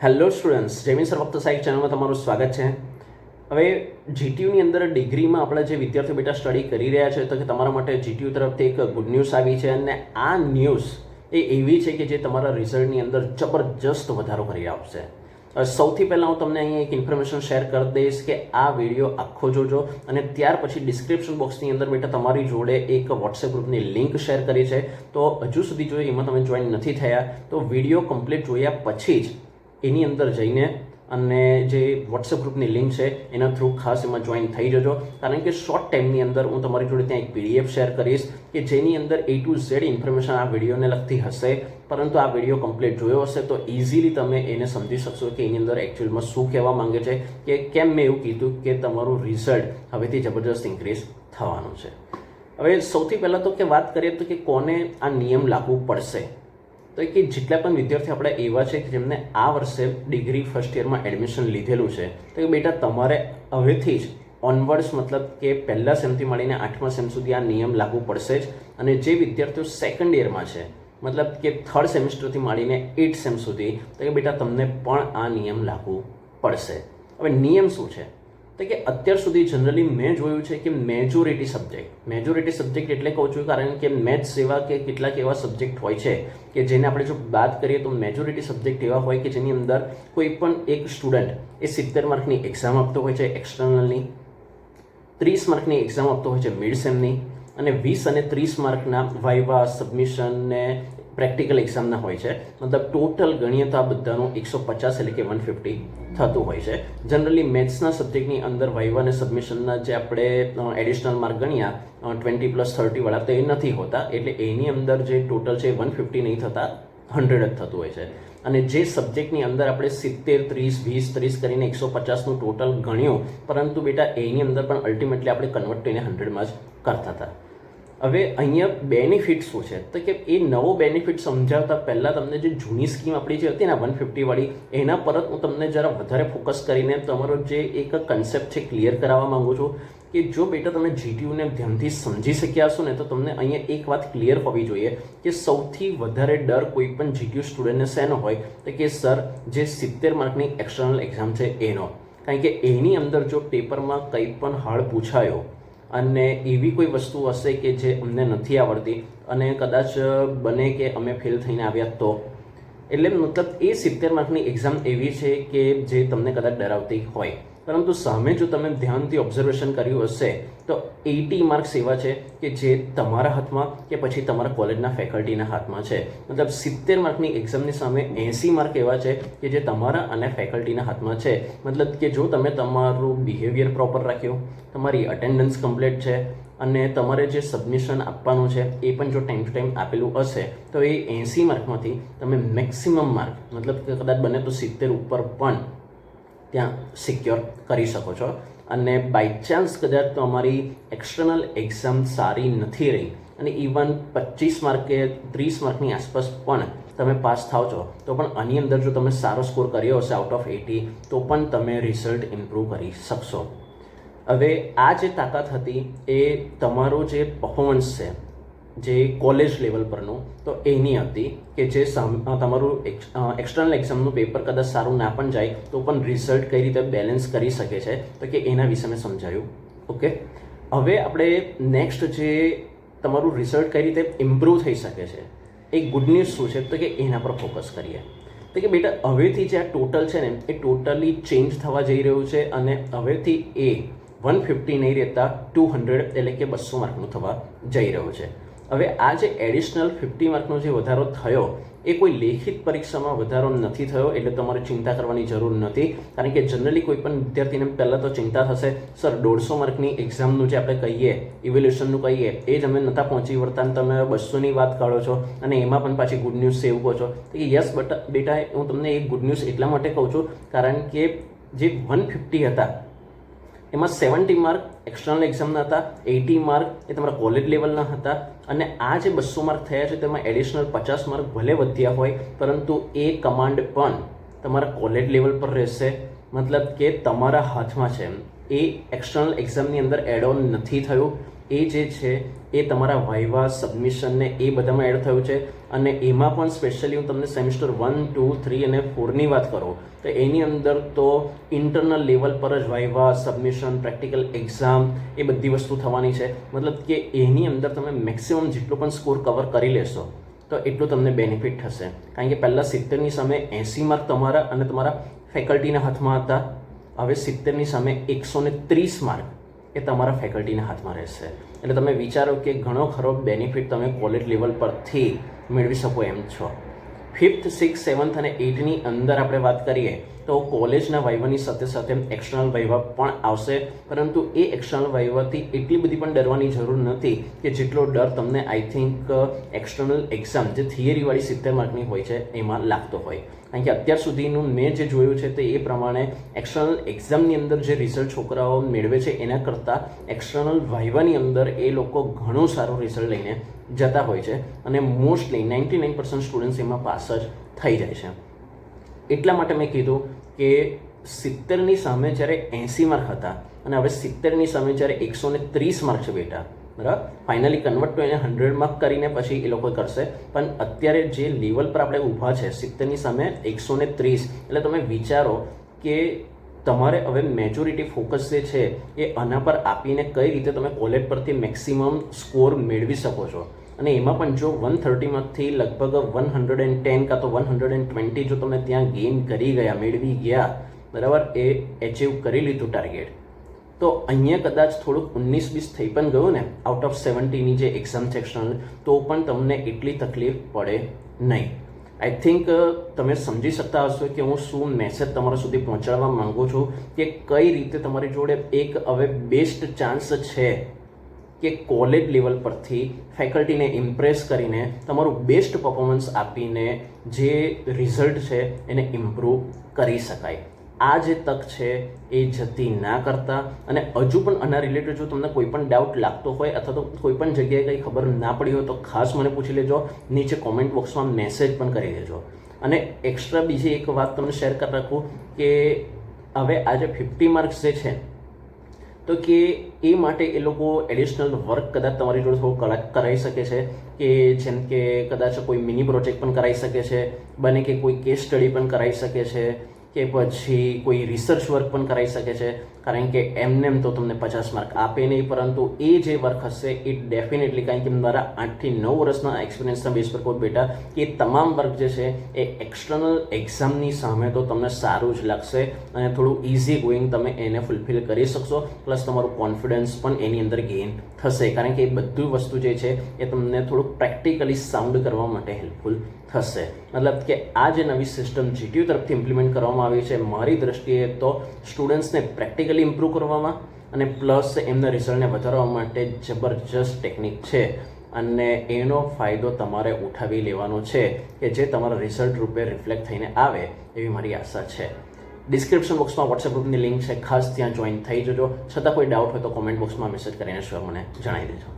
Hello students, Jaymin sir વક્ત સાહેબ ચેનલમાં તમારું સ્વાગત છે. હવે જીટીયુની અંદર ડિગ્રીમાં આપણા જે વિદ્યાર્થીઓ બેટા સ્ટડી કરી રહ્યા છે તો કે તમારા માટે જીટીયુ તરફથી એક ગુડ ન્યૂઝ આવી છે અને આ ન્યૂઝ એ એવી છે કે જે તમારા રિઝલ્ટની અંદર જબરજસ્ત વધારો કરી આપશે. સૌથી પહેલાં હું તમને અહીંયા એક ઇન્ફોર્મેશન શેર કરી દઈશ કે આ વિડીયો આખો જોજો અને ત્યાર પછી ડિસ્ક્રિપ્શન બોક્સની અંદર બેટા તમારી જોડે એક વોટ્સએપ ગ્રુપની લિંક શેર કરી છે. તો હજુ સુધી જો એમાં તમે જોઈન નથી થયા તો વિડીયો કમ્પ્લીટ જોયા પછી જ એની અંદર જઈને અને જે વોટ્સએપ ગ્રુપની લિંક છે એના થ્રુ ખાસ એમાં જોઈન થઈ જજો, કારણ કે શોર્ટ ટાઈમની અંદર હું તમારી જોડે ત્યાં એક પીડીએફ શેર કરીશ કે જેની અંદર A to Z ઇન્ફોર્મેશન આ વિડીયોને લગતી હશે, પરંતુ આ વિડીયો કમ્પ્લીટ જોયો હશે તો ઇઝીલી તમે એને સમજી શકશો કે એની અંદર એકચ્યુઅલમાં શું કહેવા માંગે છે કે કેમ મેં એવું કીધું કે તમારું રિઝલ્ટ હવેથી જબરજસ્ત ઇન્ક્રીઝ થવાનું છે. હવે સૌથી પહેલાં તો કે વાત કરીએ તો કે કોને આ નિયમ લાગુ પડશે, તો કે જેટલા પણ વિદ્યાર્થીઓ આપણે એવા છે કે જેમને આ વર્ષે ડિગ્રી ફર્સ્ટ યરમાં એડમિશન લીધેલું છે તો કે બેટા તમારે હવેથી જ ઓનવર્ડ્સ મતલબ કે પહેલા સેમથી મળીને 8મા સેમ સુધી આ નિયમ લાગુ પડશે જ. અને જે વિદ્યાર્થીઓ સેકન્ડ યરમાં છે મતલબ કે થર્ડ સેમિસ્ટરથી મળીને 8 સેમ સુધી તો કે બેટા તમને પણ આ નિયમ લાગુ પડશે. હવે નિયમ શું છે તો કે અત્યાર સુધી જનરલી મેં જોયું છે કે મેજોરિટી સબ્જેક્ટ એટલે કહું છું કારણ કે મેથ્સ એવા કે કેટલાક એવા સબ્જેક્ટ હોય છે કે જેને આપણે જો વાત કરીએ તો મેજોરિટી સબ્જેક્ટ એવા હોય કે જેની અંદર કોઈ પણ એક સ્ટુડન્ટ એ 70 માર્કની એક્ઝામ આપતો હોય છે એક્સટર્નલની, 30 માર્કની એક્ઝામ આપતો હોય છે મિડ સેમની અને 20 અને 30 માર્કના વાઇવા, સબમિશન ને પ્રેક્ટિકલ એક્ઝામના હોય છે. મતલબ ટોટલ ગણીએ તો આ બધાનું 150 એટલે કે 150 થતું હોય છે. જનરલી મેથ્સના સબ્જેક્ટની અંદર વાઇવા અને સબમિશનના જે આપણે એડિશનલ માર્ક ગણ્યા 20+30 વાળા તો એ નથી હોતા, એટલે એની અંદર જે ટોટલ છે 150 નહીં થતા 100 જ થતું હોય છે. અને જે સબ્જેક્ટની અંદર આપણે 70, 30, 20, 30 કરીને 150નું ટોટલ ગણ્યું, પરંતુ બેટા એની અંદર પણ અલ્ટિમેટલી આપણે કન્વર્ટ કરીને 100માં જ કરતા હતા. હવે અહીંયા બેનિફિટ શું છે તો કે એ નવો બેનિફિટ સમજાવતા પહેલાં તમને જે જૂની સ્કીમ આપણી જે હતી ને 150 વાળી એના પર હું તમને જરા વધારે ફોકસ કરીને તમારો જે એક કન્સેપ્ટ છે ક્લિયર કરાવવા માંગુ છું કે જો બેટા તમે જીટીયુને ધ્યાનથી સમજી શક્યા હશો ને તો તમને અહીંયા એક વાત ક્લિયર હોવી જોઈએ કે સૌથી વધારે ડર કોઈ પણ જીટીયુ સ્ટુડન્ટને શેનો હોય તો કે સર જે 70 માર્કની એક્સટર્નલ એક્ઝામ છે એનો, કારણ કે એની અંદર જો પેપરમાં કંઈ પણ હાર્ડ પૂછાયો અને એવી કોઈ વસ્તુ હશે કે જે અમને નથી આવડતી અને કદાચ બને કે અમે ફેલ થઈને આવ્યા તો, એટલે મતલબ એ 70 માર્કની એક્ઝામ એવી છે કે જે તમને કદાચ ડરાવતી હોય, પરંતુ સામે જો તમે ધ્યાનથી ઓબ્ઝર્વેશન કર્યું હશે તો 80 માર્ક્સ એવા છે કે જે તમારા હાથમાં કે પછી તમારા કોલેજના ફેકલ્ટીના હાથમાં છે. મતલબ 70 માર્કની એક્ઝામની સામે 80 માર્ક એવા છે કે જે તમારા અને ફેકલ્ટીના હાથમાં છે. મતલબ કે જો તમે તમારું બિહેવિયર પ્રોપર રાખ્યું, તમારી અટેન્ડન્સ કમ્પ્લીટ છે અને તમારે જે સબમિશન આપવાનું છે એ પણ જો ટાઈમ ટુ ટાઈમ આપેલું હશે તો એ 80 માર્કમાંથી તમે મેક્સિમમ માર્ક મતલબ કે કદાચ બને તો 70 ઉપર પણ ત્યાં સિક્યોર કરી શકો છો. અને બાય ચાન્સ કદાચ તમારી એક્સટર્નલ એક્ઝામ સારી નથી રહી અને ઇવન 25 માર્ક કે 30 માર્કની આસપાસ પણ તમે પાસ થાવ છો તો પણ આની અંદર જો તમે સારો સ્કોર કર્યો હશે આઉટ ઓફ 80 તો પણ તમે રિઝલ્ટ ઇમ્પ્રૂવ કરી શકશો. હવે આ જે તાકાત હતી એ તમારું જે પરફોર્મન્સ છે જે કોલેજ લેવલ પરનું તો એની હતી કે જે તમારું એક્સટર્નલ એક્ઝામનું પેપર કદાચ સારું ના પણ જાય તો પણ રિઝલ્ટ કઈ રીતે બેલેન્સ કરી શકે છે તો કે એના વિશે મેં સમજાવ્યું. ઓકે, હવે આપણે નેક્સ્ટ જે તમારું રિઝલ્ટ કઈ રીતે ઇમ્પ્રૂવ થઈ શકે છે એ ગુડ ન્યૂઝ શું છે તો કે એના પર ફોકસ કરીએ. તો કે બેટા હવેથી જે આ ટોટલ છે ને એ ટોટલી ચેન્જ થવા જઈ રહ્યું છે અને હવેથી એ 150 નહીં રહેતા 200 એટલે કે 200 માર્કનું થવા જઈ રહ્યું છે. હવે આ જે એડિશનલ 50 માર્કનો જે વધારો થયો એ કોઈ લેખિત પરીક્ષામાં વધારો નથી થયો, એટલે તમારે ચિંતા કરવાની જરૂર નથી. કારણ કે જનરલી કોઈ પણ વિદ્યાર્થીને પહેલાં તો ચિંતા થશે સર 150 માર્કની એક્ઝામનું જે આપણે કહીએ ઇવેલ્યુએશનનું કહીએ એ જ અમે નહોતા પહોંચી વળતા અને તમે 200ની વાત કાઢો છો અને એમાં પણ પાછી ગુડ ન્યૂઝ છે એવું કહો છો. તો યસ બેટા હું તમને એક ગુડ ન્યૂઝ એટલા માટે કહું છું કારણ કે જે 150 હતા એમાં 70 માર્ક એક્સટર્નલ એક્ઝામના હતા, 80 માર્ક એ તમારા કોલેજ લેવલના હતા અને આ જે 200 માર્ક થયા છે તેમાં એડિશનલ 50 માર્ક ભલે વધ્યા હોય પરંતુ એ કમાન્ડ પણ તમારા કોલેજ લેવલ પર રહેશે. મતલબ કે તમારા હાથમાં છે, એ એક્સટર્નલ એક્ઝામની અંદર એડ ઓન નથી થયું એ જે છે એ તમારા વાઇવા સબમિશન ને એ બધામાં એડ થયું છે. અને એમાં પણ સ્પેશિયલી હું તમને સેમિસ્ટર 1, 2, 3 અને 4ની વાત કરું તો એની અંદર તો ઇન્ટરનલ લેવલ પર જ વાઇવા સબમિશન પ્રેક્ટિકલ એક્ઝામ એ બધી વસ્તુ થવાની છે. મતલબ કે એની અંદર તમે મેક્સિમમ જેટલો પણ સ્કોર કવર કરી લેશો તો એટલું તમને બેનિફિટ થશે. કારણ કે પહેલાં 70ની સામે 80 માર્ક તમારા અને તમારા ફેકલ્ટીના હાથમાં હતા. હવે 70ની સામે 130 માર્ક એ તમારા ફેકલ્ટીના હાથમાં રહેશે. એટલે તમે વિચારો કે ઘણો ખરો બેનિફિટ તમે કોલેજ લેવલ પરથી મેળવી શકો એમ છો. 5th, 6th, 7th અને 8ની અંદર આપણે વાત કરીએ તો કોલેજના વાઇવાની સાથે સાથે એક્સટર્નલ વાઇવા પણ આવશે. પરંતુ એ એક્સટર્નલ વાઇવાથી એટલી બધી પણ ડરવાની જરૂર નથી કે જેટલો ડર તમને આઈ થિંક એક્સટર્નલ એક્ઝામ જે થિયરીવાળી 70 માર્કની હોય છે એમાં લાગતો હોય. કારણ કે અત્યાર સુધીનું મેં જે જોયું છે તે એ પ્રમાણે એક્સટર્નલ એક્ઝામની અંદર જે રિઝલ્ટ છોકરાઓ મેળવે છે એના કરતાં એક્સટર્નલ વાઇવાની અંદર એ લોકો ઘણું સારું રિઝલ્ટ લઈને જતા હોય છે. અને મોસ્ટલી 99% સ્ટુડન્ટ્સ એમાં પાસ જ થઈ જાય છે. એટલા માટે મેં કીધું કે 70ની સામે જ્યારે 80 માર્ક હતા અને હવે 70ની સામે જ્યારે 130 માર્ક છે બેટા, બરાબર. ફાઇનલી કન્વર્ટ તો એને 100 માર્ક કરીને પછી એ લોકો કરશે. પણ અત્યારે જે લેવલ પર આપણે ઊભા છે 70ની સામે 130, એટલે તમે વિચારો કે તમારે હવે મેજોરિટી ફોકસ જે છે એ આના પર આપીને કઈ રીતે તમે કોલેજ પરથી મેક્સિમમ સ્કોર મેળવી શકો છો. અને એમાં પણ જો 130માંથી લગભગ 110 કાં તો 120 જો તમે ત્યાં ગેઇન કરી ગયા, મેળવી ગયા, બરાબર, એ એચીવ કરી લીધું ટાર્ગેટ, તો અહીંયા કદાચ થોડુંક 19-20 થઈ પણ ગયું ને આઉટ ઓફ 70ની જે એક્ઝામ સેક્શન, તો પણ તમને એટલી તકલીફ પડે નહીં. આઈ થિંક તમે સમજી શકતા હશો કે હું શું મેસેજ તમારા સુધી પહોંચાડવા માગું છું કે કઈ રીતે તમારી જોડે એક હવે બેસ્ટ ચાન્સ છે કે કોલેજ લેવલ પરથી ફેકલ્ટીને ઇમ્પ્રેસ કરીને તમારું બેસ્ટ પરફોર્મન્સ આપીને જે રિઝલ્ટ છે એને ઇમ્પ્રૂવ કરી શકાય. આ જે તક છે એ જતી ના કરતા. અને હજુ પણ આના રિલેટેડ જો તમને કોઈ પણ ડાઉટ લાગતો હોય અથવા તો કોઈ પણ જગ્યાએ કંઈ ખબર ના પડી હોય તો ખાસ મને પૂછી લેજો. નીચે કોમેન્ટ બોક્સમાં મેસેજ પણ કરી દેજો. અને એક્સ્ટ્રા બીજી એક વાત તમને શેર કરી રાખું કે હવે આજે 50 માર્ક્સ જે છે તો કે એ માટે એ લોકો એડિશનલ વર્ક કદાચ તમારી જોડે થોડું કરાવી શકે છે. કે જેમ કે કદાચ કોઈ મિની પ્રોજેક્ટ પણ કરાવી શકે છે, બને કે કોઈ કેસ સ્ટડી પણ કરાવી શકે છે, કે પછી કોઈ રિસર્ચ વર્ક પણ કરાવી શકે છે. કારણ કે એમ તો તમને 50 માર્ક આપે નહીં, પરંતુ એ જે વર્ક હશે એ ડેફિનેટલી, કારણ કે મારા 8 થી 9 વર્ષના એક્સપિરિયન્સના બેઝ પર કહું બેટા કે તમામ વર્ક જે છે એ એક્સટર્નલ એક્ઝામની સામે તો તમને સારું જ લાગશે અને થોડું ઇઝી ગોઈંગ તમે એને ફૂલફિલ કરી શકશો. પ્લસ તમારું કોન્ફિડન્સ પણ એની અંદર ગેઇન થશે. કારણ કે એ બધું વસ્તુ જે છે એ તમને થોડુંક પ્રેક્ટિકલી સાઉન્ડ કરવા માટે હેલ્પફુલ થશે. મતલબ કે આ જે નવી સિસ્ટમ જીટીયુ તરફથી ઇમ્પ્લિમેન્ટ કરવામાં આવી છે, મારી દ્રષ્ટિએ તો સ્ટુડન્ટ્સને પ્રેક્ટિકલી ઇમ્પ્રૂવ કરવામાં અને પ્લસ એમના રિઝલ્ટને વધારવા માટે જબરજસ્ત ટેકનિક છે. અને એનો ફાયદો તમારે ઉઠાવી લેવાનો છે કે જે તમારા રિઝલ્ટ રૂપે રિફ્લેક્ટ થઈને આવે એવી મારી આશા છે. ડિસ્ક્રિપ્શન બોક્સમાં વોટ્સએપ ગ્રુપની લિંક છે, ખાસ ત્યાં જોઈન થઈ જજો. છતાં કોઈ ડાઉટ હોય તો કોમેન્ટ બોક્સમાં મેસેજ કરીને શ્યોર મને જણાવી દેજો.